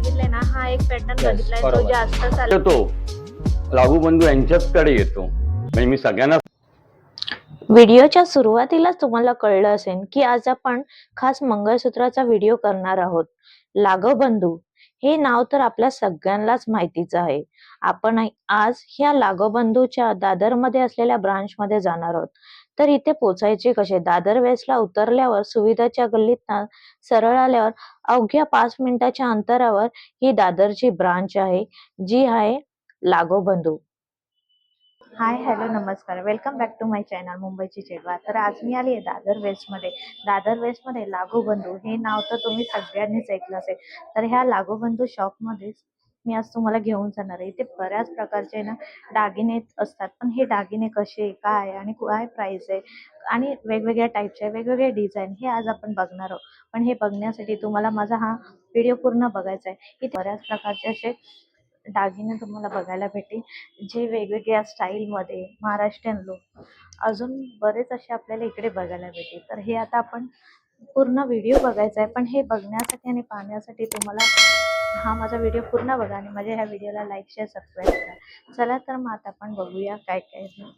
बघितले ना, हा एक पॅटर्न Yes, बघितलाय जो बरोबर. जास्त चालतो. तो लागूबंधू यांच्याचकडे येतो. म्हणजे मी सगळ्यांना व्हिडिओच्या सुरुवातीलाच तुम्हाला कळलं असेल की आज आपण खास मंगळसूत्राचा व्हिडिओ करणार आहोत. लागोबंधू हे नाव तर आपल्या सगळ्यांनाच माहितीच आहे. आपण आज ह्या लागोबंधूच्या दादरमध्ये असलेल्या ब्रांचमध्ये जाणार आहोत. तर इथे पोचायचे कसे? दादर वेस्टला उतरल्यावर सुविधाच्या गल्लीतनं सरळ आल्यावर अवघ्या 5 मिनिटाच्या अंतरावर ही दादरची ब्रांच आहे, जी आहे लागोबंधू. हाय, हॅलो, नमस्कार. Welcome back to my channel मुंबईची चेडवा. तर आज मी आली आहे दादर वेस्टमध्ये. दादर वेस्टमध्ये लागोबंधू हे नाव तर तुम्ही सगळ्यांनीच ऐकलं असेल. तर ह्या लागोबंधू शॉपमध्येच मी आज तुम्हाला घेऊन जाणार आहे. इथे बऱ्याच प्रकारचे ना दागिने असतात. पण हे दागिने कसे, काय आणि काय प्राइस आहे आणि वेगवेगळ्या टाईपचे, वेगवेगळे डिझाईन हे आज आपण बघणार आहोत. पण हे बघण्यासाठी तुम्हाला माझा हा व्हिडिओ पूर्ण बघायचा आहे. इथे बऱ्याच प्रकारचे असे दागिने तुम्हाला बघायला भेटेल, जे वेगवेगळ्या स्टाईलमध्ये महाराष्ट्रीयन लुक अजून बरेच असे आपल्याला इकडे बघायला भेटेल. तर हे आता आपण पूर्ण व्हिडिओ बघायचा आहे. पण हे बघण्यासाठी आणि पाहण्यासाठी तुम्हाला हा माझा व्हिडिओ पूर्ण बघा आणि माझ्या ह्या व्हिडिओला लाईक, शेअर, सबस्क्राईब करा. चला तर मग आता आपण बघूया काय काय आहे.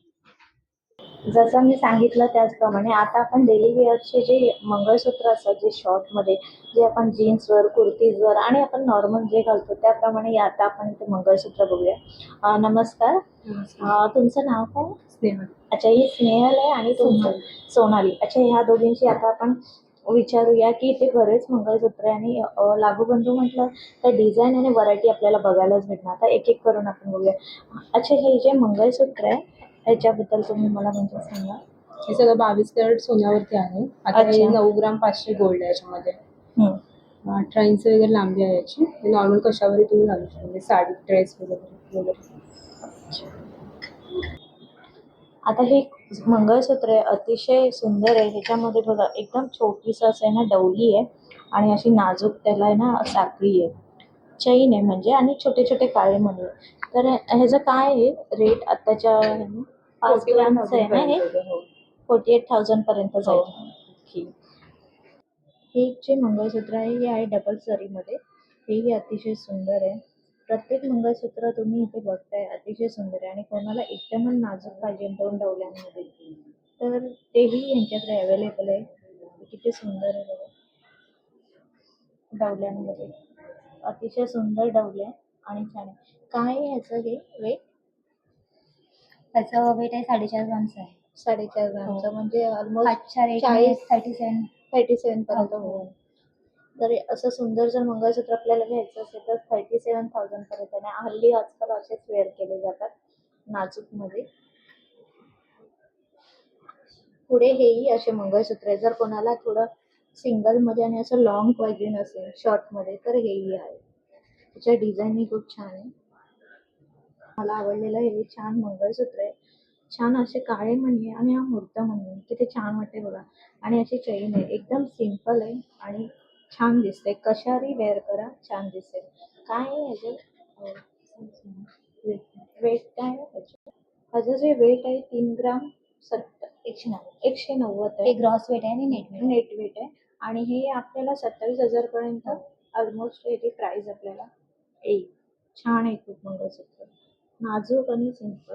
जसं मी सांगितलं त्याचप्रमाणे आता आपण डेली वेअरचे जे मंगळसूत्र असतात, जे शॉर्टमध्ये, जे आपण जीन्सवर, कुर्तीजवर आणि आपण नॉर्मल जे घालतो त्याप्रमाणे आता आपण इथे मंगळसूत्र बघूया. नमस्कार. तुमचं नाव काय? स्नेहल. अच्छा, ही स्नेहल आहे आणि तुमचं सोनाली. अच्छा, ह्या दोघींची आता आपण विचारूया की इथे बरेच मंगळसूत्र आहे आणि लागूबंधू म्हटलं तर डिझाईन आणि व्हरायटी आपल्याला बघायलाच भेटणार. आता एक एक करून आपण बघूया. अच्छा, हे जे मंगळसूत्र आहे ह्याच्याबद्दल तुम्ही मला म्हणजे सांगा. हे सगळं 22 कॅरेट सोन्यावरती आहे. आता हे अच्छा. 9 ग्राम 500 गोल्ड आहे याच्यामध्ये. हम्म. 18 इंच वगैरे लांबी आहे याची. नॉर्मल कशावरही तुम्ही घालू शकता, म्हणजे साडी, ड्रेस वगैरे. आता हे मंगळसूत्र आहे, अतिशय सुंदर आहे. ह्याच्यामध्ये बघा एकदम छोटीस असं आहे ना, डवली आहे आणि अशी नाजूक त्याला आहे ना साखळी आहे, चैन आहे म्हणजे, आणि छोटे छोटे काळे मणी आहे. तर ह्याचं काय आहे रेट आत्ताच्या 5 ग्रामचं आहे ना हे? 48,000 पर्यंत जाईल. ठीक. हे जे मंगळसूत्र आहे हे आहे डबल सरीमध्ये. हेही अतिशय सुंदर आहे. प्रत्येक मंगळसूत्र तुम्ही इथे बघताय अतिशय सुंदर आहे. आणि कोणाला एकदमच नाजूक पाहिजे 2 डवल्यांमध्ये तर तेही यांच्याकडे अवेलेबल आहे. किती सुंदर आहे बघा, डवल्यांमध्ये अतिशय सुंदर डवले आणि छान आहे. काय आहे ह्याचं हे वेट? त्याचं वेट आहे 4.5 ग्रामचं आहे. 4.5 ग्रामचं, म्हणजे ऑलमोस्ट आजच्या रेटने 40 37. 37 पर्यंत होईल. तर असं सुंदर जर मंगळसूत्र आपल्याला घ्यायचं असेल तर 37,000 पर्यंत. आणि हल्ली आजकाल असेच वेअर केले जातात नाजूकमध्ये. पुढे हेही असे मंगळसूत्र आहे. जर कोणाला थोडं सिंगलमध्ये आणि असं लॉंग पाहिजे नसेल शॉर्टमध्ये तर हेही आहे. त्याच्या डिझाईनही खूप छान आहे. मला आवडलेलं हे छान मंगळसूत्र आहे. छान असे काळे मणी आहे आणि हा मुर्ता मणी आहे. किती छान वाटते बघा. आणि अशी चैन आहे, एकदम सिंपल आहे आणि छान दिसते. कशावरही वेअर करा छान दिसेल. काय आहे ह्याचं वेट काय आहे ह्याचं? ह्याचं जे वेट आहे 3 ग्राम 190 हे आहे. ग्रॉस वेट आहे आणि नेट वेट. नेट वेट आहे. आणि हे आपल्याला 27,000 पर्यंत ऑलमोस्ट याची प्राइस आपल्याला येईल. छान आहे खूप मंगळसूत्र, नाजूक आणि सिंपल.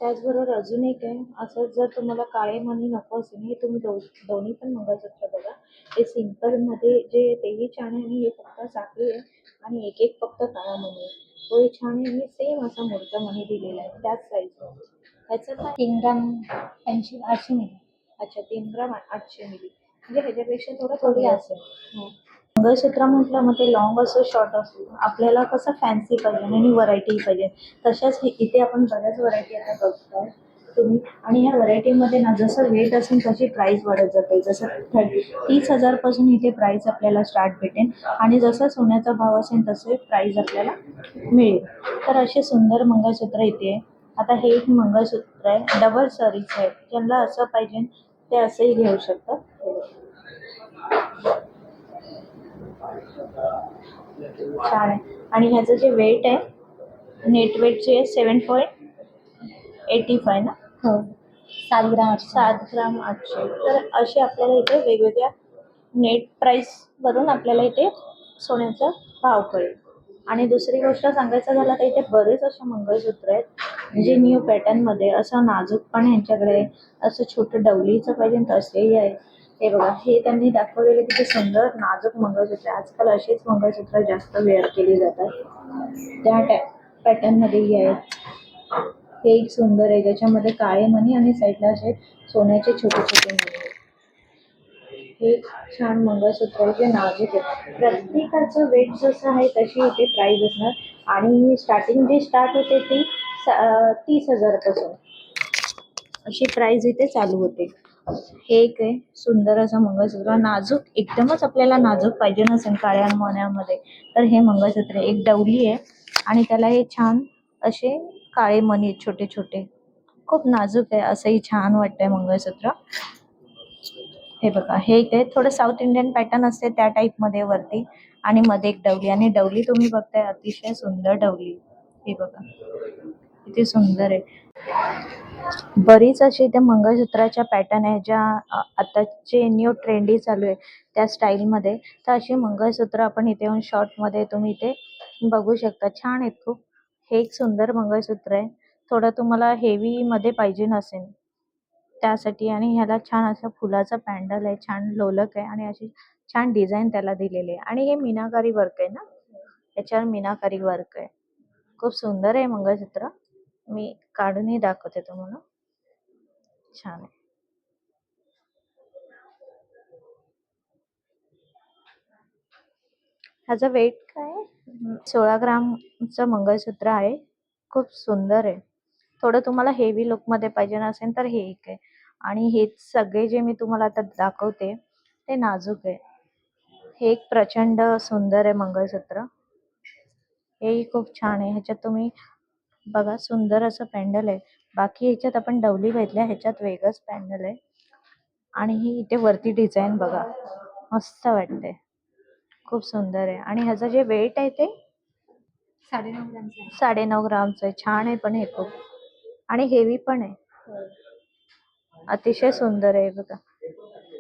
त्याचबरोबर अजून एक आहे, असं जर तुम्हाला काळे मणी नको असेल, हे तुम्ही दोन्ही पण मंगळसूत्र बघा. हे सिंपलमध्ये जे तेही छान आहे आणि हे फक्त साखळी आहे आणि एक एक फक्त काळा मणी आहे. तोही छान आहे आणि सेम असा मोठा मणी दिलेला आहे त्याच साईजमध्ये. ह्याचं काय? 3 ग्राम 800 मिली. अच्छा, 3 ग्राम 800 मिली, म्हणजे ह्याच्यापेक्षा थोडं थोडी कमी असेल. मंगळसूत्र म्हटलं मग ते लॉंग असो शॉर्ट असो, आपल्याला कसं फॅन्सी पाहिजे आणि व्हरायटी पाहिजे. तशाच इथे आपण बऱ्याच व्हरायटी आता बघतोय तुम्ही. आणि ह्या व्हरायटीमध्ये ना जसं वेट असेल तशी प्राइस वाढत जाते. जसं 30,000 पासून इथे प्राइस आपल्याला स्टार्ट भेटेल आणि जसं सोन्याचा भाव असेल तसे प्राइस आपल्याला मिळेल. तर असे सुंदर मंगळसूत्र इथे आहे. आता हे एक मंगळसूत्र आहे, डबल सरीचं आहे. ज्यांना असं पाहिजे ते असंही घेऊ शकतात. छान आहे. आणि ह्याचं जे वेट आहे नेट वेटचे 7.85 ना? हो, 7 ग्राम 800. 7 ग्राम 800. तर असे आपल्याला इथे वेगवेगळ्या नेट प्राइस वरून आपल्याला इथे सोन्याचा भाव कळेल. आणि दुसरी गोष्ट सांगायचं झालं तर इथे बरेच असे मंगळसूत्र आहेत जे न्यू पॅटर्न मध्ये असं नाजूक पण यांच्याकडे असं छोटं डवलीचं पाहिजे तसेही आहे. हे बघा, हे त्यांनी दाखवलेले किती सुंदर नाजूक मंगळसूत्र आहे. आजकाल अशीच मंगळसूत्र जास्त वेअर केली जातात त्या पॅटर्न मध्येही आहेत. हे एक सुंदर आहे ज्याच्यामध्ये काळे मणी आणि साईडला असे सोन्याचे छोटे छोटे मणी आहेत. हे छान मंगळसूत्र आहे जे नाजूक आहे. प्रत्येकाचं वेट जसं आहे तशी इथे प्राइस असणार. आणि स्टार्टिंग जी स्टार्ट होते ती 30,000 पासून अशी प्राइस इथे चालू होते. हे एक आहे सुंदर असं मंगळसूत्र, नाजूक एकदमच आपल्याला नाजूक पाहिजे नसेल काळ्या मण्यामध्ये तर हे मंगळसूत्र एक डवली आहे आणि त्याला हे छान असे काळे मणी आहेत छोटे छोटे. खूप नाजूक आहे, असंही छान वाटतंय मंगळसूत्र. हे बघा, हे इथे थोडं साऊथ इंडियन पॅटर्न असते त्या टाइप मध्ये वरती आणि मध्ये एक डवली. आणि डवली तुम्ही बघताय अतिशय सुंदर डवली. हे बघा किती सुंदर आहे. बरीच अशी इथे मंगळसूत्राच्या पॅटर्न आहे ज्या आताचे न्यू ट्रेंडी चालू आहे त्या स्टाईल मध्ये. तर अशी मंगळसूत्र आपण इथे येऊन शॉर्ट मध्ये तुम्ही इथे बघू शकता. छान आहेत खूप. हे एक सुंदर मंगळसूत्र आहे. थोडं तुम्हाला हेवी मध्ये पाहिजे नसेल त्यासाठी. आणि ह्याला छान असं फुलाचं पॅन्डल आहे, छान लोलक आहे आणि अशी छान डिझाईन त्याला दिलेली आहे. आणि हे मीनाकारी वर्क आहे ना, याच्यावर मीनाकारी वर्क आहे. खूप सुंदर आहे मंगळसूत्र. मी काढूनही दाखवते तुम्हाला. छान आहे. ह्याचं वेट काय आहे? 16 ग्रामचं मंगळसूत्र आहे. खूप सुंदर आहे. थोडं तुम्हाला हेवी लुक मध्ये पाहिजे नसेल तर हे एक आहे. आणि हे सगळे जे मी तुम्हाला आता दाखवते ते नाजूक आहे. हे एक प्रचंड सुंदर आहे मंगळसूत्र. हेही खूप छान आहे. ह्याच्यात तुम्ही बघा सुंदर असं पॅन्डल आहे. बाकी ह्याच्यात आपण डवली बघितल्या, ह्याच्यात वेगळंच पॅन्डल आहे. आणि ही इथे वरती डिझाईन बघा, मस्त वाटते. खूप सुंदर आहे. आणि ह्याचं जे वेट आहे ते 9.5 ग्रामचा आहे. 9.5 ग्रामचं आहे. छान आहे पण हे खूप. आणि हेवी पण आहे. अतिशय सुंदर आहे बघा.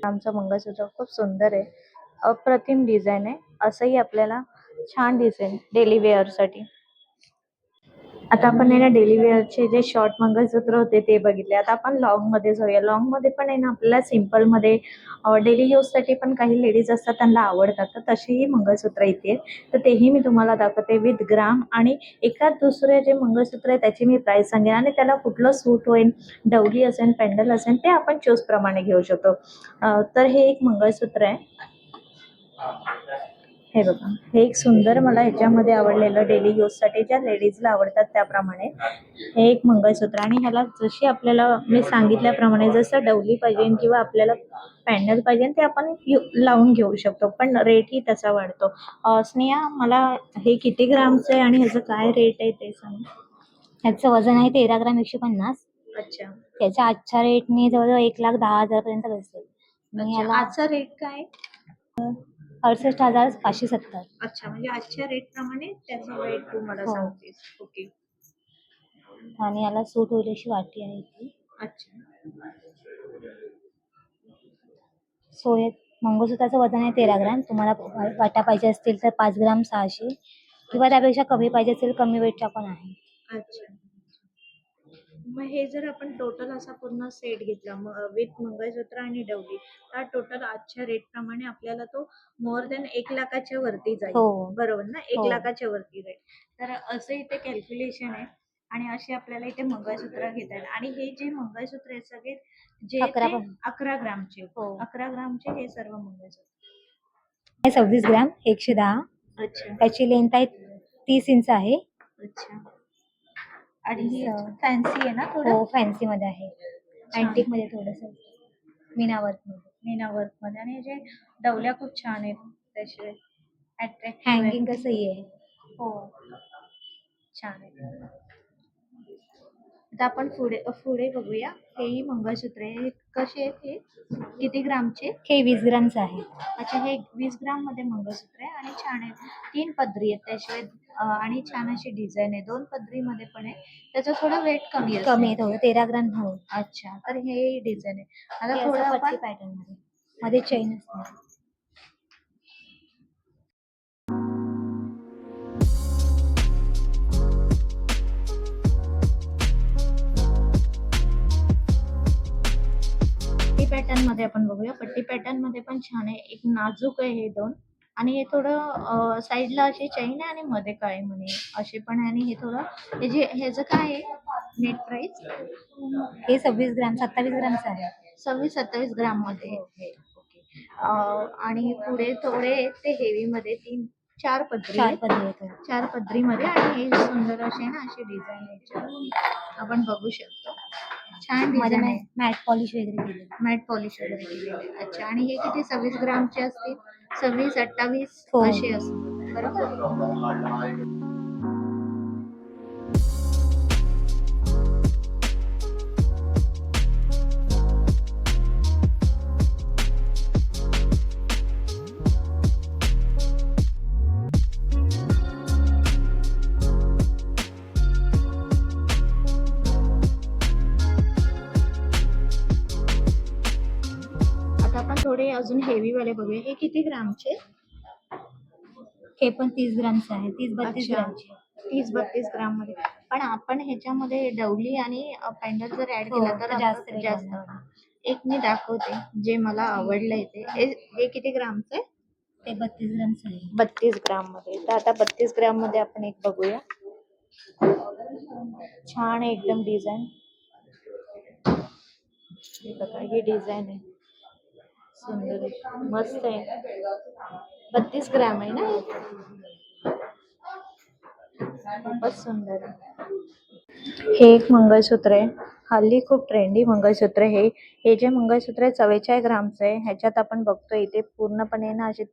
आमचं मंगळसूत्र खूप सुंदर आहे. अप्रतिम डिझाईन आहे. असंही आपल्याला छान दिसेल डेली वेअर साठी. आता आपण आहे ना डेली वेअरचे जे शॉर्ट मंगळसूत्र होते ते बघितले. आता आपण लॉंग मध्ये जाऊया. लॉंग मध्ये पण आहे ना आपल्याला सिम्पल मध्ये डेली यूज साठी पण काही लेडीज असतात त्यांना आवडतात तर तशीही मंगळसूत्र इथे आहेत. तर तेही मी तुम्हाला दाखवते विथ ग्राम. आणि एकाच दुसरे जे मंगळसूत्र आहे त्याची मी प्राइस सांगेन आणि त्याला कुठलं सूट होईल, डवली असेल पॅन्डल असेल ते आपण चूज प्रमाणे घेऊ शकतो. तर हे एक मंगळसूत्र आहे. हे बघा, हे एक सुंदर मला ह्याच्यामध्ये आवडलेलं डेली यूज साठी ज्या लेडीजला आवडतात त्याप्रमाणे हे एक मंगळसूत्र. आणि ह्याला जशी आपल्याला मी सांगितल्याप्रमाणे जसं डवली पाहिजे किंवा आपल्याला पॅन्डल पाहिजे ते आपण लावून घेऊ शकतो. पण रेटही तसा वाढतो. स्नेहा, मला हे किती ग्रामचं आहे आणि ह्याचं काय रेट आहे ते सांग. ह्याचं वजन आहे 13 ग्राम 150. अच्छा त्याच्या आजच्या रेटने जवळजवळ 1,10,000 पर्यंत बसेल. आणि अच्छा, ह्याला आजचा रेट काय? 68,570. अच्छा, म्हणजे आजच्या रेट प्रमाणे त्याचं वेट तू मला हो. सांगतेस. ओके. आणि याला सूट होईल अशी वाटी आहे ती. अच्छा सो हे मंगळसूत्राचं वजन आहे 13 ग्राम. तुम्हाला वाटा पाहिजे असतील तर 5 ग्राम 600 किंवा त्यापेक्षा कमी पाहिजे असेल कमी वेटच्या पण आहे. अच्छा. मग हे जर आपण टोटल असा पूर्ण सेट घेतला विथ मंगळसूत्र आणि डवली तर टोटल आजच्या रेट प्रमाणे आपल्याला तो मोर दॅन 1,00,000च्या वरती जाईल. हो. बरोबर ना? 1,00,000च्या हो. वरती जाईल. तर असं इथे कॅल्क्युलेशन आहे. आणि असे आपल्याला इथे मंगळसूत्र घेता येईल. आणि हे जे मंगळसूत्र आहेत सगळे जे 11 ते पण. 11 ग्रामचे. हो. 11 ग्रामचे हे सर्व मंगळसूत्र. हे 26 ग्राम 110. अच्छा त्याची लेंथ आहे 30 इंच आहे. अच्छा. आणि हे असं. फॅन्सी आहे ना थोडं? हो, फॅन्सी मध्ये आहे. छान. अँटिक मध्ये थोडंसं मीना वर्क मध्ये. मीना वर्क मध्ये. आणि जे डवल्या खूप छान आहेत त्याशिवाय अट्रॅक्टिव्ह आहे. हँगिंग कसंही आहे. हो छान आहे. आता आपण पुढे पुढे बघूया. हेही मंगळसूत्र आहे. हे कसे आहेत हे? किती ग्रामचे? हे 20 ग्रामचं आहे. अच्छा, हे 20 ग्राम मध्ये मंगळसूत्र आहे आणि छान आहे. 3 पदरी आहेत त्याशिवाय आणि छान अशी डिझाईन आहे. 2 पदरी मध्ये पण आहे. त्याचं थोडं वेट कमी आहे. कमी आहे थोडं 13 ग्राम. हो. अच्छा, तर हे डिझाईन आहे. आता हे थोडं असं आपण पट्टी पॅटर्न मध्ये मध्ये चेन असते. पॅटर्न मध्ये आपण बघूया. पट्टी पॅटर्न मध्ये पण छान आहे. एक नाजूक आहे हे दोन, आणि हे थोडं साईडला अशी चैन आहे आणि मध्ये काळे मणी असे पण आहे. आणि हे थोडं ह्याचं काय आहे नेट प्राइस? हे 26 ग्राम 27 ग्रामचं आहे. 26-27 ग्राम मध्ये हे. ओके. आणि पुढे थोडे ते हेवी मध्ये 4 पदरी 4 आहेत. पदरी येतो. 4 पदरीमध्ये, आणि हे सुंदर असे ना अशी डिझाईन याच्यावर आपण बघू शकतो. छान मध्ये डिझाईन आहे. मॅट पॉलिश वगैरे केली. मॅट पॉलिश वगैरे केलेली आहे. अच्छा, आणि हे किती 26 ग्रामचे असतील? 26-28 हो. असे असतील बरोबर. आता आपण थोडे अजून हेवी वाले बघूया. हे किती ग्रामचे? हे पण 30 ग्रामचं आहे. 30-32 अच्छा. ग्रामचे. 30-32 ग्राम मध्ये. पण आपण ह्याच्यामध्ये डवली आणि पॅन्डल जर ऍड हो, केला तर तर जास्त आपलं rate जास्त. होणार. एक मी दाखवते जे मला आवडलंय ते. हे किती ग्रामचं आहे? ते 32 ग्रामचं आहे. 32 ग्राम मध्ये. तर आता 32 ग्राम मध्ये आपण एक बघूया. छान आहे एकदम डिझाईन. हे बघा, ही डिझाईन आहे सुंदर आहे. मस्त आहे. 32 ग्राम आहे ना? खूपच सुंदर आहे. हे एक मंगळसूत्र आहे. हल्ली खूप ट्रेंडी मंगळसूत्र आहे. हे जे मंगळसूत्र आहे 44 ग्रामचं आहे. ह्याच्यात आपण बघतोय इथे पूर्णपणे ना असे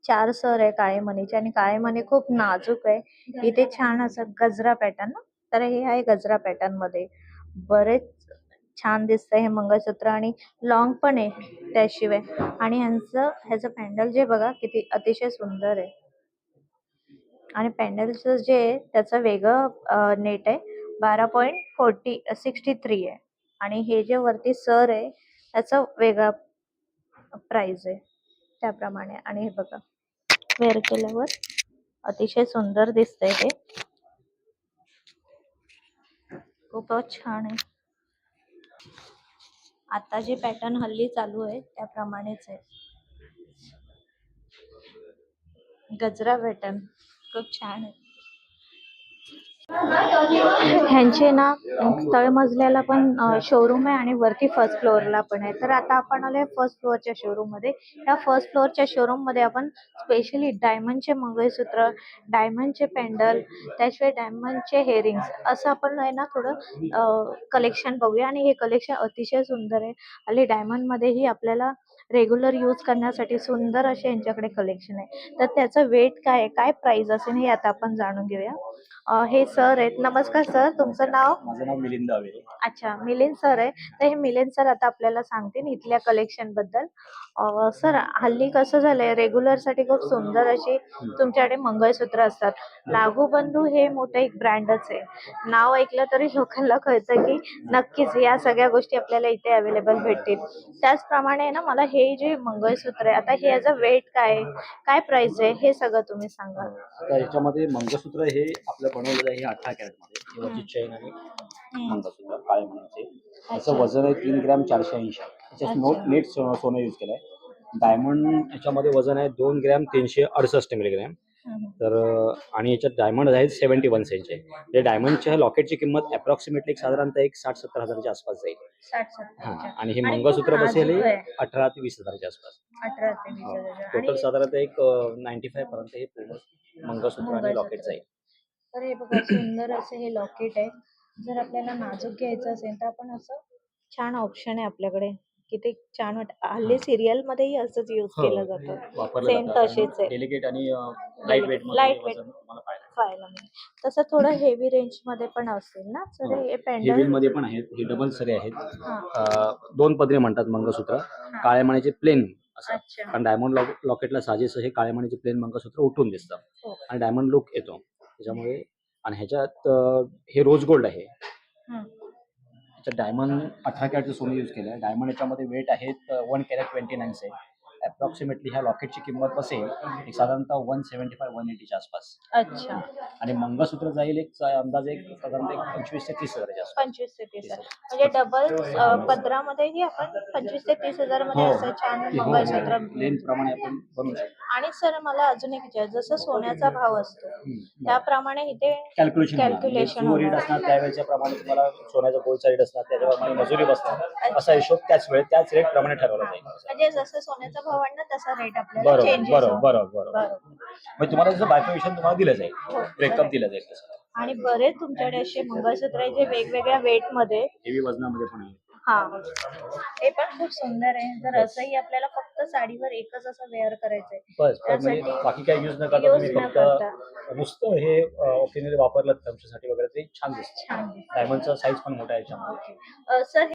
4 सर आहे काळे मणीचे, आणि काळे मणी खूप नाजूक आहे. इथे छान असं गजरा पॅटर्न ना, तर हे आहे गजरा पॅटर्न मध्ये. बरेच छान दिसतंय हे मंगळसूत्र, आणि लॉंग पण आहे त्याशिवाय. आणि ह्याचं पॅन्डल जे बघा किती अतिशय सुंदर आहे. आणि पॅन्डलचं जे आहे त्याचं वेगळं नेट आहे. 12.63 आहे. आणि हे जे वरती सर आहे त्याचं वेगळा प्राइस आहे त्याप्रमाणे. आणि हे बघा वेअर केल्यावर अतिशय सुंदर दिसतंय हे. खूपच छान आहे. आता जे पॅटर्न हल्ली चालू आहे त्याप्रमाणेच आहे. गजरा पॅटर्न खूप छान आहे. ह्यांचे ना तळमजल्याला पण शोरूम आहे आणि वरती फर्स्ट फ्लोअरला पण आहे. तर आता आपण आलोय फर्स्ट फ्लोअरच्या शोरूम मध्ये. त्या फर्स्ट फ्लोअरच्या शोरूम मध्ये आपण स्पेशली डायमंडचे मंगळसूत्र, डायमंडचे पेंडल, त्याशिवाय डायमंडचे हेअरिंग्स असं आपण आहे ना थोडं कलेक्शन बघूया. आणि हे कलेक्शन अतिशय सुंदर आहे. आणि डायमंड मध्येही आपल्याला रेग्युलर यूज करण्यासाठी सुंदर असे यांच्याकडे कलेक्शन आहे. तर त्याचं वेट काय आहे, काय प्राइस असेल हे आता आपण जाणून घेऊया. हे सर आहेत. नमस्कार सर, तुमचं नाव? माझं नाव मिलिंद दवे. अच्छा, मिलिंद सर आहे. तर हे मिलिंद सर आता आपल्याला सांगतील इथल्या कलेक्शन बद्दल. सर, हल्ली कसं झालंय रेग्युलर साठी खूप सुंदर अशी तुमच्याकडे मंगळसूत्र असतात. लागूबंधू हे मोठं एक ब्रँडच आहे. नाव ऐकलं तरी लोकांना कळतं की नक्कीच या सगळ्या गोष्टी आपल्याला इथे अवेलेबल भेटतील. त्याचप्रमाणे ना मला हे जे मंगळसूत्र आहे आता हे याचं वेट काय आहे, काय प्राइस आहे, हे सगळं तुम्ही सांगा. आता याच्यामध्ये मंगळसूत्र हे आपलं बनवलेलं आहे 18 कॅरेट मध्ये. हे वरची चैन आणि मंगळसूत्र काळे मणीचे. याचं वजन आहे 3 ग्रॅम 480. याच्यात नेट सोनं यूज केलंय. डायमंड याच्यामध्ये वजन आहे 2 ग्रॅम 368 मिलीग्रॅम. तर आणि याच्यात डायमंड आहेत 71 सेंटचे. ते डायमंडच्या लॉकेटची किंमत अप्रॉक्सिमेटली साधारणतः 60-70 हजाराच्या आसपास जाईल. 60-70. आणि हे मंगळसूत्र बसेल 18 ते 20 हजाराच्या आसपास. 18 ते 20,000. टोटल साधारणतः 95 पर्यंत हे पूर्ण मंगळसूत्र आणि लॉकेट जाईल. तर हे बघा सुंदर असं हे लॉकेट आहे. जर आपल्याला नाजूक घ्यायचं असेल तर आपण असं छान ऑप्शन आहे आपल्याकडे. किती छान हल्ली सिरियल मध्येही असंच यूज केलं जातं. सेम तसेच आहे. डेलिकेट आणि लाईट वेट तुम्हाला पाहायला मिळेल. तसं थोडं हेवी रेंज मध्ये पण असेल ना सर हे हेवी पेंडल? मध्ये पण आहेत. हे डबल सरी आहेत. 2 पदरी म्हणतात मंगळसूत्र. काळ्या मणीचे प्लेन असं. अच्छा. कारण डायमंड लॉकेटला साजेस हे काळ्या मणीचे प्लेन मंगळसूत्र उठून दिसतं. आणि डायमंड लुक येतो त्याच्यामुळे. आणि ह्याच्यात हे रोज गोल्ड आहे. ह्याच्यात डायमंड 18 कॅरेटचं सोनं यूज केलं आहे. डायमंड याच्यामध्ये वेट आहेत 1 कॅरेट 29 आहे. अप्रॉक्सिमेटली ह्या लॉकेटची किंमत बसेल एक साधारणतः 175-180च्या आसपास. अच्छा. आणि मंगळसूत्र जाईल अंदाजे एक साधारणतः 25 ते 30 हजाराच्या आसपास. 25 ते 30 म्हणजे डबल पदरामध्येही आपण 25 ते 30,000 मध्ये असं छान मंगळसूत्र लेन प्रमाणे आपण बनवू शकतो. आणि सर मला अजून एक विचार, जसं सोन्याचा भाव असतो त्याप्रमाणे इथे कॅल्क्युलेशन जो रेट असणार त्यावेळेच्या प्रमाणे तुम्हाला सोन्याचा गोल्डचा रेट असणार त्याच्याप्रमाणे मजुरी बसणार असा हिशोब त्याच वेळेत त्याच रेट प्रमाणे ठरवला जाईल. म्हणजे जसं सोन्याचा भाव वाढणार तसा रेट आपल्याला बरोबर चेंजेस बरोबर बरोबर बरोबर. म्हणजे तुम्हाला जसं बायफिकेशन तुम्हाला दिलं जाईल, ब्रेकअप दिलं जाईल तसं. आणि बरेच तुमच्याकडे असे मंगळसूत्र आहे जे वेगवेगळ्या वेट मध्ये हेवी वजनामध्ये पण आहे. हा हे पण खूप सुंदर आहे. जर असंही आपल्याला फक्त साडीवर एकच असं वेअर करायचंय बस म्हणजे त्यासाठी बाकी काही यूज न करता use तुम्ही न फक्त करता. नुसतं हे ओकेजनली वापरलं फंक्शनसाठी वगैरे ते छान दिसतं. छान दिसतं. डायमंडचा साईज पण मोठा आहे याच्यामध्ये. सर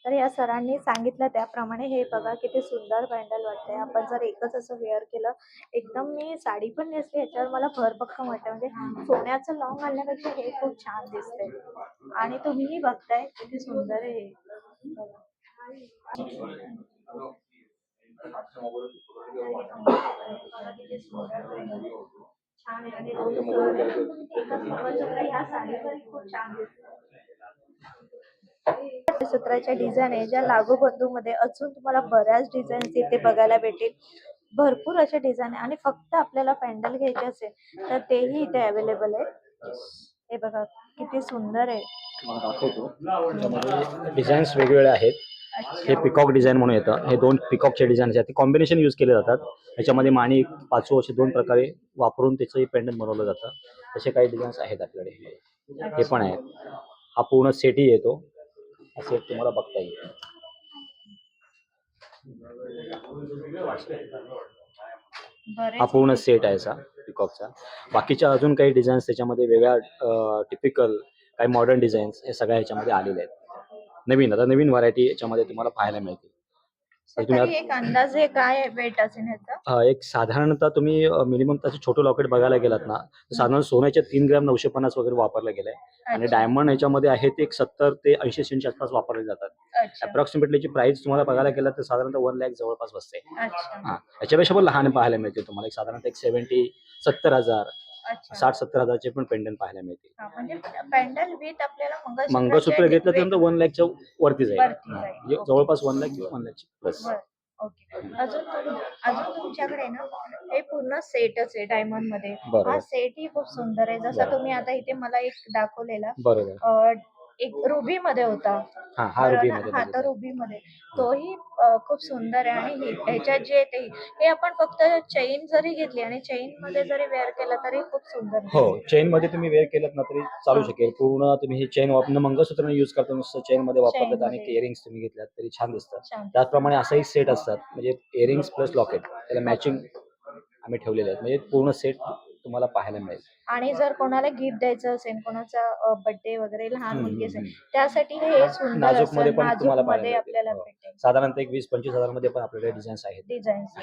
तर या सरांनी सांगितलं त्याप्रमाणे हे बघा किती सुंदर पॅन्डल वाटतंय. आपण जर एकच असं वेअर केलं एकदम मी साडी पण नेसली याच्यावर मला भरभक्कम वाटतं. म्हणजे सोन्याचं लॉंग घालण्यापेक्षा हे खूप छान दिसतंय आणि तुम्हीही बघताय किती सुंदर आहे हे. छान आहे आणि एकच मंगळसूत्र ह्या साडीवर खूप छान दिसतं. सूत्राच्या डिझाईन आहे ज्या लागूबंधू मध्ये अजून तुम्हाला बऱ्याच डिझाईन्स इथे बघायला भेटेल. भरपूर अशा डिझाईन आणि फक्त आपल्याला पॅन्डल घ्यायचे असेल तर तेही इथे अवेलेबल आहे. हे बघा किती सुंदर आहे. तुम्हाला दाखवतो. त्याच्यामध्ये डिझाईन्स वेगवेगळे आहेत. हे पिकॉक डिझाईन म्हणून येतं. हे 2 पिकॉकचे डिझाईन्स आहेत. ते कॉम्बिनेशन यूज केले जातात. याच्यामध्ये माणी पाचू असे 2 प्रकारे वापरून त्याचंही पेंडंट बनवलं जातं. तसे काही डिझाईन्स आहेत आपल्याकडे. हे पण आहेत. हा पूर्ण सेटही येतो. हा सेट तुम्हाला बघता येईल. हा पूर्ण सेट आहे असा पिकॉकचा. बाकीच्या अजून काही डिझाईन्स त्याच्यामध्ये वेगळ्या टिपिकल काही मॉडर्न डिझाईन्स हे सगळ्या ह्याच्यामध्ये आलेले आहेत. नवीन व्हरायटी याच्यामध्ये तुम्हाला पाहायला मिळतील. तर तुम्ही तरी एक अंदाजे काय वेट असेल ह्याचा? एक साधारणतः तुम्ही मिनिमम त्याचं छोटं लॉकेट बघायला गेलात ना तर साधारण सोन्याच्या 3 ग्रॅम 950 वगैरे वापरलं गेलंय. आणि डायमंड याच्यामध्ये आहेत एक 70 ते 80 सेंटच्या आसपास वापरले जातात. अच्छा अप्रॉक्सिमेटली प्राइस तुम्हाला बघायला गेला तर साधारणतः 1 लाख जवळपास बसते. अच्छा हा याच्यापेक्षा पण लहान पाहायला मिळते तुम्हाला एक साधारणतः एक 70,000 अच्छा 60-70 हजारचे पण पेंडंट पाहायला मिळतील. म्हणजे पॅन्डल विथ आपल्याला मंगळसूत्र घेतलं तर 1 लाखच्या वरती जाईल. वरती जाईल. म्हणजे जवळपास 1 लाख किंवा 1 लाख प्लस. ओके. अजून तुमच्याकडे ना हे पूर्ण सेटच आहे डायमंड मध्ये. बरोबर. हा सेट ही खूप सुंदर आहे. जसा तुम्ही आता इथे मला एक दाखवलेला बरोबर. एक रुबी मध्ये होता. हा रुबी मध्ये हा तर रुबी मध्ये तोही खूप सुंदर आहे. आणि ह्याच्यात जे येते हे आपण फक्त चेन जरी घेतली आणि चेन मध्ये जरी वेअर केलं तरी खूप सुंदर दिसेल. हो चेन मध्ये तुम्ही वेअर केलं ना तरी चालू शकेल. पूर्ण तुम्ही हे चेन वापरणं मंगळसूत्र यूज करता नुसतं चेन मध्ये वापरलं आणि इयरिंग्स तुम्ही घेतल्यात तरी छान दिसतात. छान. त्याचप्रमाणे असाही सेट असतात म्हणजे इयरिंग्स प्लस लॉकेट त्याला मॅचिंग आम्ही ठेवलेले आहेत. म्हणजे पूर्ण सेट तुम्हाला पाहायला मिळेल. आणि जर कोणाला गिफ्ट द्यायचं असेल कोणाचा बर्थडे वगैरे लहान मुलगी असेल त्यासाठी हे सुंदर नाजूक मध्ये असं पण तुम्हाला नाजूक पाहायला मध्ये आपल्याला मिळेल. भेटेल. साधारणतः एक 20-25 हजार मध्ये पण आपल्याकडे डिझाईन्स आहेत. डिझाईन्स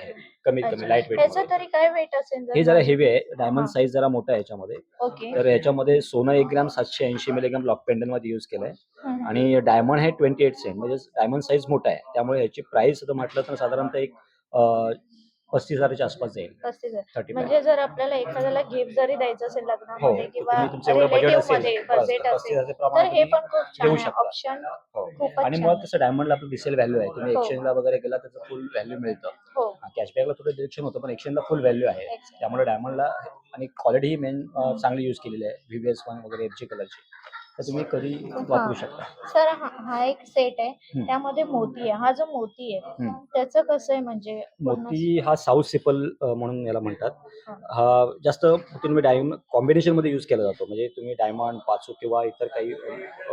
कमीत कमी लाईट वेट. ह्याचं तरी काय वेट असेल? हे जरा हेवी आहे. डायमंड साईज जरा मोठा आहे याच्यामध्ये. ओके. तर याच्यामध्ये सोनं 1 ग्रॅम 780 मिलीग्राम लॉक पेंडंट मध्ये यूज केलंय. आणि डायमंड आहे 28 सेंट म्हणजे डायमंड साईज मोठा आहे. त्यामुळे याची प्राइस जर म्हटलं तर साधारणतः एक 35,000च्या आसपास जाईल. 35,000 म्हणजे जर आपल्याला एखाद्याला गिफ्ट जरी द्यायचं असेल लग्नामध्ये किंवा तुम्ही तुमचं एवढं बजेट रिलेटिव्ह असेल मध्ये बजेट असेल 35,000 तर प्रमाणे हे पण खूप छान देऊ आहे शकता. ऑप्शन. हो. खूपच आणि छान. मग तसं डायमंडला आपलं रिसेल व्हॅल्यू आहे. तुम्ही हो. एक्सचेंजला वगैरे गेला त्याचं फुल व्हॅल्यू मिळतं. हो. कॅशबॅकला थोडं डिडक्शन होतं पण एक्सचेंजला फुल व्हॅल्यू आहे. त्यामुळे डायमंडला आणि क्वालिटी ही मेन चांगली यूज केलेली आहे. VVS1 वगैरे FG कलरची. तर तुम्ही कधी वापरू शकता. सर हा एक सेट आहे त्यामध्ये मोती आहे. हा जो मोती आहे त्याचं कसं आहे म्हणजे मोती हा साऊथ सिपल म्हणून याला म्हणतात. हा जास्त तुम्ही डायमंड कॉम्बिनेशन मध्ये यूज केला जातो. म्हणजे तुम्ही डायमंड पाचू किंवा इतर काही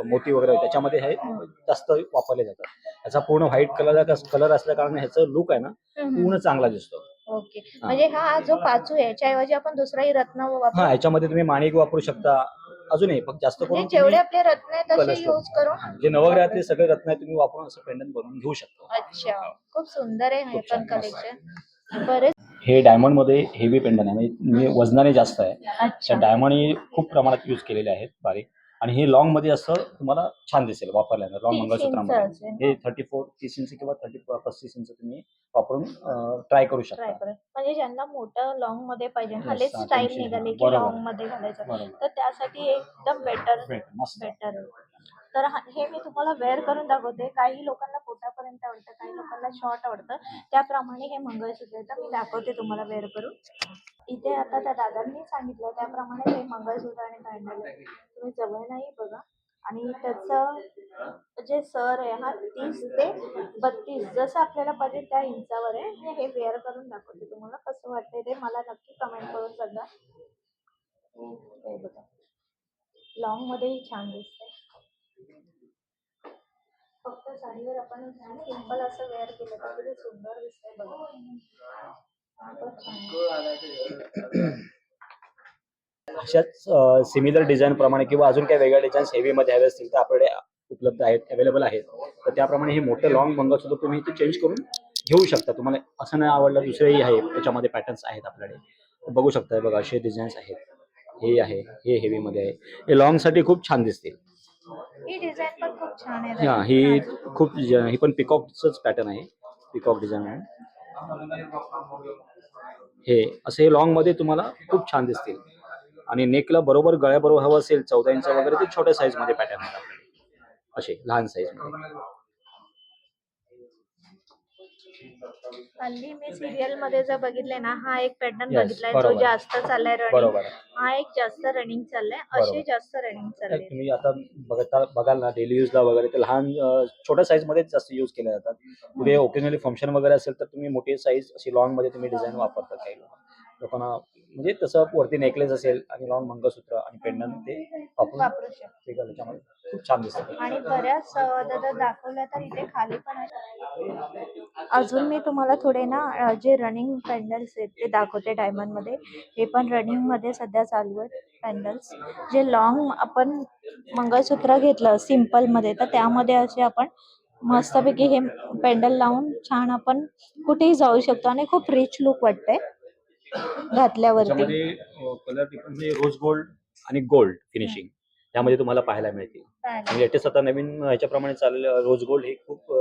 मोती वगैरे त्याच्यामध्ये हे जास्त वापरले जातात. याचा पूर्ण व्हाईट कलर असल्या कारणाने ह्याचं लुक आहे ना पूर्ण चांगला दिसतो. ओके. म्हणजे हा जो पाचू आहे याच्याऐवजी आपण दुसराही रत्न वापरू. हा याच्यामध्ये तुम्ही माणिक वापरू शकता. अजूनही फक्त जास्त करून जेवढे आपले रत्न आहेत तसे यूज करून जे नवग्रहातले सगळे रत्न आहेत तुम्ही वापरून असं पेंडंट बनवून घेऊ शकता. अच्छा खूप सुंदर आहे हे पण कलेक्शन. बरेच हे डायमंड मध्ये हेवी पेंडंट आहे म्हणजे वजनाने जास्त आहे. अच्छा डायमंड ही खूप प्रमाणात यूज केलेले आहेत बारीक. आणि हे लॉंग मध्ये असं तुम्हाला छान दिसेल वापरल्यानं. लॉंग 30 इंच मंगळसूत्रामध्ये असेल. हे 30 इंच किंवा 35 इंच तुम्ही वापरून ट्राय करू ट्राय शकता. करेल. म्हणजे ज्यांना मोठं लॉंग मध्ये पाहिजे, Yes, हल्लीच हा, स्टाईल त्यांची- निघाली की बरोबर. लॉंग मध्ये घालायचं, बरोबर. तर त्यासाठी एकदम बेटर मस्त. बेटर आहे. तर हे मी तुम्हाला वेअर करून दाखवते. काही लोकांना पोटापर्यंत आवडतं, काही लोकांना शॉर्ट आवडतं. त्याप्रमाणे हे मंगळसूत्र आहे, तर मी दाखवते तुम्हाला वेअर करून. इथे आता त्या दादांनी सांगितलं त्याप्रमाणे हे मंगळसूत्र आणि पॅन्डल आहे. तुम्ही जवळनंही बघा. आणि त्याचं जे सर आहे हा 30 ते 32 जसं आपल्याला पाहिजे त्या इंचावर आहे. मी हे वेअर करून दाखवते तुम्हाला. कसं वाटतंय ते मला नक्की कमेंट करून सांगा. हे बघा, लॉंग मध्येही छान दिसतंय. फक्त साडीवर आपण सिंपल असं वेअर केलं तर किती सुंदर दिसतंय बघा. खूपच छान. अशाच सिमिलर डिझाईन प्रमाणे किंवा अजून काही वेगळ्या डिझाईन्स हेवीमध्ये हवे असतील तर आपल्याकडे उपलब्ध आहेत, अवेलेबल आहेत. तर त्याप्रमाणे हे मोठे लॉंग मंगळसूत्र तुम्ही इथे चेंज करून घेऊ शकता. तुम्हाला असं नाही आवडलं दुसरेही आहे, त्याच्यामध्ये पॅटर्न्स आहेत आपल्याकडे. तर बघू शकता, हे बघा असे डिझाईन्स आहेत. हे आहे, हे हेवीमध्ये आहे. हे लॉंगसाठी खूप छान दिसतील. ही डिझाईन पण खूप छान आहे. हा, ही पण पिकॉकचंच पॅटर्न आहे. पिकॉक डिझाईन आहे. हे असे लॉंग मध्ये तुम्हाला खूप छान दिसतील. आणि नेकला बरोबर गळ्याबरोबर हवं असेल 14 इंच वगैरे ते छोट्या साईज मध्ये पॅटर्न आहेत आपल्याकडे, असे लहान साईज मध्ये. हल्ली मी सिरियल मध्ये जर बघितले ना, हा एक पॅटर्न Yes, बघितलाय जो बरोबर. जास्त चाललाय रनिंग. बरोबर. हा एक जास्त रनिंग चाललाय, असे बरोबर. जास्त रनिंग चालले. तुम्ही आता बघाल ना डेली यूजला वगैरे ते लहान छोट्या साईज मध्ये जास्त यूज केले जातात. पुढे ओकेजनली फंक्शन वगैरे असेल तर तुम्ही मोठी साईज अशी लॉंग मध्ये तुम्ही डिझाईन वापरतात. काही लोकांना म्हणजे तसं वरती नेकलेस असेल आणि लॉंग मंगळसूत्र आणि पेंडंट ते वापरू शकतो. ते त्याच्यामध्ये खूप छान दिसतं. आणि बऱ्याच दादा दाखवल्या तर इथे खाली पण आहे. अजून मी तुम्हाला थोडे ना जे रनिंग पॅन्डल्स आहेत ते दाखवते डायमंड मध्ये. हे पण रनिंग मध्ये सध्या चालू आहेत पॅन्डल्स. जे लॉंग आपण मंगळसूत्र घेतलं सिंपल मध्ये, तर त्यामध्ये असे आपण मस्तपैकी हे पेंडल लावून छान आपण कुठेही जाऊ शकतो आणि खूप रिच लुक वाटतंय घातल्यावरती. त्याच्यामध्ये कलर डिफरन्स म्हणजे रोज गोल्ड आणि गोल्ड फिनिशिंग त्यामध्ये तुम्हाला पाहायला मिळतील. आणि लेटेस्ट आता नवीन ह्याच्याप्रमाणे चाललेलं रोज गोल्ड हे खूप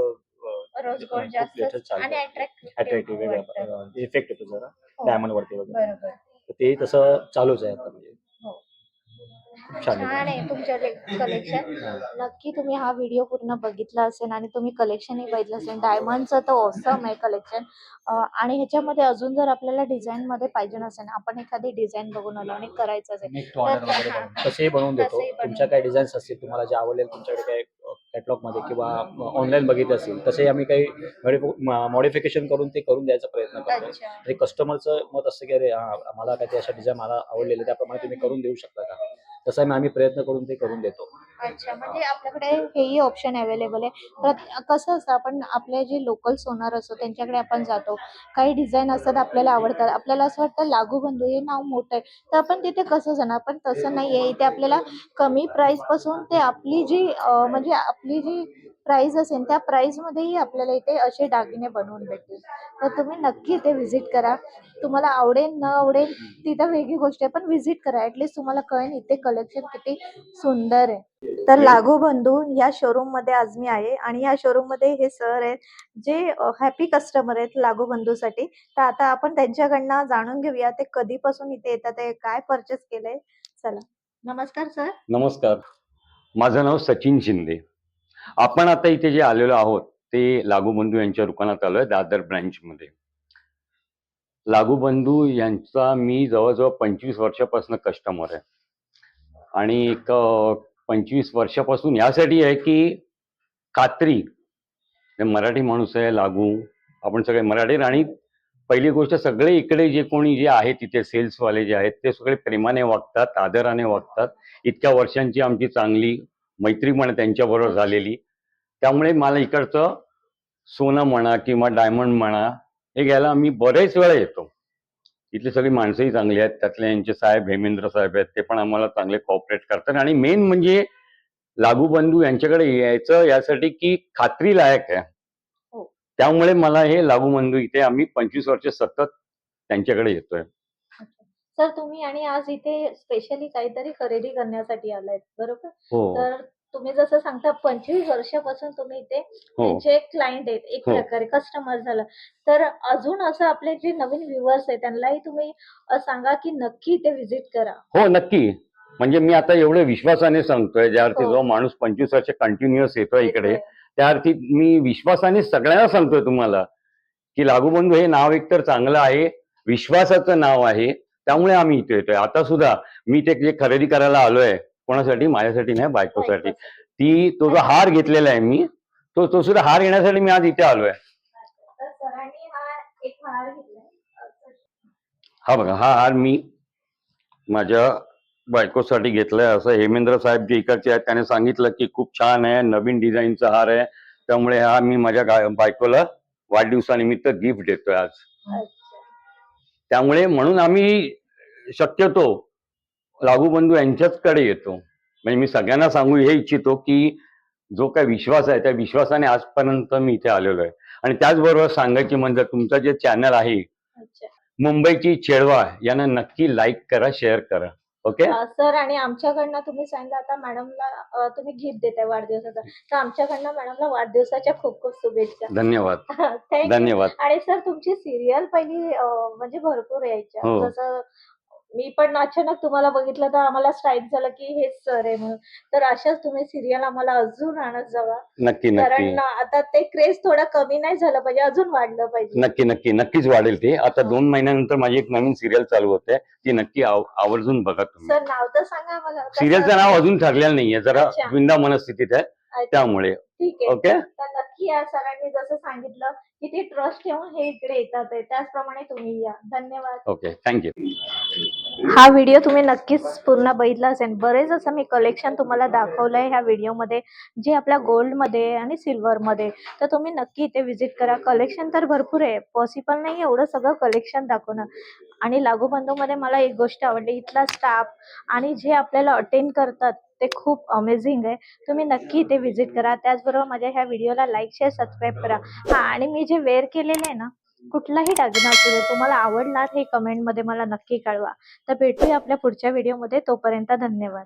रोज गोल्ड जास्त आणि अट्रॅक्टिव्ह वेगळा इफेक्ट येतो जरा हो. डायमंड वरती वगैरे. बरोबर. तर ते तसं चालूच आहे आता म्हणजे. हो. खूप छान छान design. आहे तुमच्या कलेक्शन. नक्की तुम्ही हा व्हिडिओ पूर्ण बघितला असेल आणि तुम्ही कलेक्शनही बघितलं असेल. डायमंडचं तर ऑसम आहे कलेक्शन. आणि ह्याच्यामध्ये अजून जर आपल्याला डिझाईन मध्ये पाहिजे नसेल, आपण एखादी डिझाईन बघून आलो आणि करायचं असेल Next order तर वगैरे बनवून तसेही बनवून देतो. तुमच्या काही डिझाईन्स असतील तुम्हाला जे आवडलेल तुमच्याकडे काही कॅटलॉग मध्ये किंवा ऑनलाईन बघितले असेल तसे आम्ही काही मॉडिफिकेशन करून ते करून द्यायचा प्रयत्न करतो. अच्छा. आणि कस्टमरचं मत असतं की अरे मला काही अशा डिझाईन मला आवडलेले त्याप्रमाणे तुम्ही करून देऊ शकता का, तसं आम्ही प्रयत्न करून ते करून देतो. अच्छा, म्हणजे आपल्याकडे हेही ऑप्शन अवेलेबल आहे. कसं असतं, आपण आपले जे लोकल सोनार असतो त्यांच्याकडे आपण जातो. काही डिझाईन असतात आपल्याला आवडतात, आपल्याला असं वाटतं लागू बंधू हे नाव मोठं आहे, तर आपण तिथे कसं जाणार. पण तसं नाहीये. इथे आपल्याला कमी प्राइस पासून ते आपली जी म्हणजे आपली जी प्राइस असेल त्या प्राइस मध्येही आपल्याला इथे असे दागिने बनवून भेटतील. तर तुम्ही नक्की इथे व्हिजिट करा. तुम्हाला आवडेल न आवडेल तिथं वेगळी गोष्ट आहे, पण व्हिजिट करा. ऍटलीस्ट तुम्हाला कळेल इथे कलेक्शन किती सुंदर आहे. तर लागू बंधू या शोरूम मध्ये आज मी आहे आणि या शोरूम मध्ये हे सर आहेत जे हॅपी कस्टमर आहेत लागू बंधूसाठी. तर आता आपण त्यांच्याकडनं जाणून घेऊया ते कधीपासून इथे येतात, ते काय परचेस केलंय. चला. नमस्कार सर. नमस्कार, माझं नाव सचिन शिंदे. आपण आता इथे जे आलेलो आहोत ते लागूबंधू यांच्या दुकानात आलोय, दादर ब्रँच मध्ये. लागूबंधू यांचा मी जवळजवळ 25 वर्षापासून कस्टमर आहे. आणि एक 25 वर्षापासून यासाठी आहे की कात्री मराठी माणूस आहे, लागू आपण सगळे मराठी. आणि पहिली गोष्ट, सगळे इकडे जे कोणी जे आहेत तिथे सेल्सवाले जे आहेत ते सगळे प्रेमाने वागतात, आदराने वागतात. इतक्या वर्षांची आमची चांगली मैत्री पण त्यांच्याबरोबर झालेली, त्यामुळे मला इकडचं सोनं म्हणा किंवा डायमंड म्हणा हे घ्यायला आम्ही बरेच वेळा येतो. इथली सगळी माणसंही चांगली आहेत. त्यातले यांचे साहेब हेमेंद्र साहेब आहेत, ते पण आम्हाला चांगले कॉपरेट करतात. आणि मेन म्हणजे लागूबंधू यांच्याकडे यायचं यासाठी की खात्री लायक आहे. त्यामुळे मला हे लागूबंधू इथे आम्ही 25 वर्ष सतत त्यांच्याकडे येतोय. सर तुम्ही आणि आज इथे स्पेशली काहीतरी खरेदी करण्यासाठी आलायत, बरोबर? हो तर तुम्ही जसं सांगता 25 वर्षापासून तुम्ही इथे हो त्यांचे क्लायंट आहेत, एक हो प्रकारे कस्टमर झाला. तर अजून असं आपले जे नवीन व्ह्युअर्स आहेत त्यांनाही तुम्ही सांगा की नक्की इथे व्हिजिट करा. हो नक्की. म्हणजे मी आता एवढे विश्वासाने सांगतोय, ज्या अर्थी हो. जो माणूस 25 वर्ष कंटिन्युअस येतोय इकडे, येतोय. त्या अर्थी मी विश्वासाने सगळ्यांना सांगतोय तुम्हाला, की लागूबंधू हे नाव एकतर चांगलं आहे, विश्वासाचं नाव आहे, त्यामुळे आम्ही इथे येतोय. आता सुद्धा मी ते जे खरेदी करायला आलोय, कोणासाठी? माझ्यासाठी नाही, बायकोसाठी. तो जो हार घेतलेला आहे मी, तो सुद्धा हार घेण्यासाठी मी आज इथे आलोय. तर सरांनी हा एक हार घेतलाय. हा बघा, हा हार मी माझ्या बायकोसाठी घेतलाय. असं हेमेंद्र साहेब जे इकडचे आहेत त्याने सांगितलं की खूप छान आहे, नवीन डिझाईनचा हार आहे, त्यामुळे हा मी माझ्या बायकोला वाढदिवसानिमित्त गिफ्ट देतोय आज. अच्छा. त्यामुळे म्हणून आम्ही शक्यतो लागूबंधू यांच्याचकडे येतो. म्हणजे मी सगळ्यांना सांगू हे इच्छितो की जो काही विश्वास आहे त्या विश्वासाने आजपर्यंत मी इथे आलेलो आहे. आणि त्याचबरोबर सांगायची म्हणजे तुमचं जे चॅनल आहे अच्छा. मुंबईची चेडवा यांना नक्की लाईक करा, शेअर करा. ओके. सर आणि आमच्याकडनं तुम्ही सांगितलं आता मॅडमला तुम्ही गिफ्ट देताय वाढदिवसाचा. तर आमच्याकडनं मॅडमला वाढदिवसाच्या खूप खूप शुभेच्छा. धन्यवाद. थँक धन्यवाद. आणि सर तुमची सीरियल पहिली म्हणजे भरपूर यायच्या. हो. जसं मी पण अचानक तुम्हाला बघितलं तर आम्हाला स्ट्राईक झालं की हेच सर आहे म्हणून. तर अशाच तुम्ही सीरियल आम्हाला अजून आणत जावा. नक्की नक्की कारण आता ते क्रेज थोडा कमी नाही झालं पाहिजे, अजून वाढलं पाहिजे. नक्कीच वाढेल ते. आता 2 महिन्यानंतर माझी एक नवीन सिरियल चालू होते, ती नक्की आवर्जून बघा तुम्ही. सर नाव तर सांगा आम्हाला. कसं सिरियलचं नाव अजून ठरलेलं नाहीये, जरा अच्छा. विंदा मनस्थितीत आहे अच्छा. त्यामुळे. ठीक आहे. ओके. तर नक्की या सरांनी जसं सांगितलं की ते ट्रस्ट ठेवून हे इकडे येतात आहे. त्याचप्रमाणे तुम्ही या. धन्यवाद. ओके. थँक्यू. हा व्हिडिओ तुम्ही नक्कीच पूर्ण बघितला असेल. बरेच असं मी कलेक्शन तुम्हाला दाखवलंय ह्या व्हिडिओमध्ये, जे आपल्या गोल्डमध्ये आणि सिल्वरमध्ये. तर तुम्ही नक्की इथे व्हिजिट करा. कलेक्शन तर भरपूर आहे. पॉसिबल नाही एवढं सगळं कलेक्शन दाखवणं. आणि लागूबंधूमध्ये मला एक गोष्ट आवडली, इथला स्टाफ आणि जे आपल्याला अटेंड करतात ते खूप अमेझिंग आहे. तुम्ही नक्की इथे व्हिजिट करा. त्याचबरोबर माझ्या ह्या व्हिडिओला लाईक, शेअर, सबस्क्राईब करा. हां आणि मी जे वेअर केलेलं आहे ना, कुठलाही दागिना असू दे, तुम्हाला आवडला हे कमेंटमध्ये मला नक्की कळवा. तर भेटूया आपल्या पुढच्या व्हिडिओमध्ये. तोपर्यंत धन्यवाद.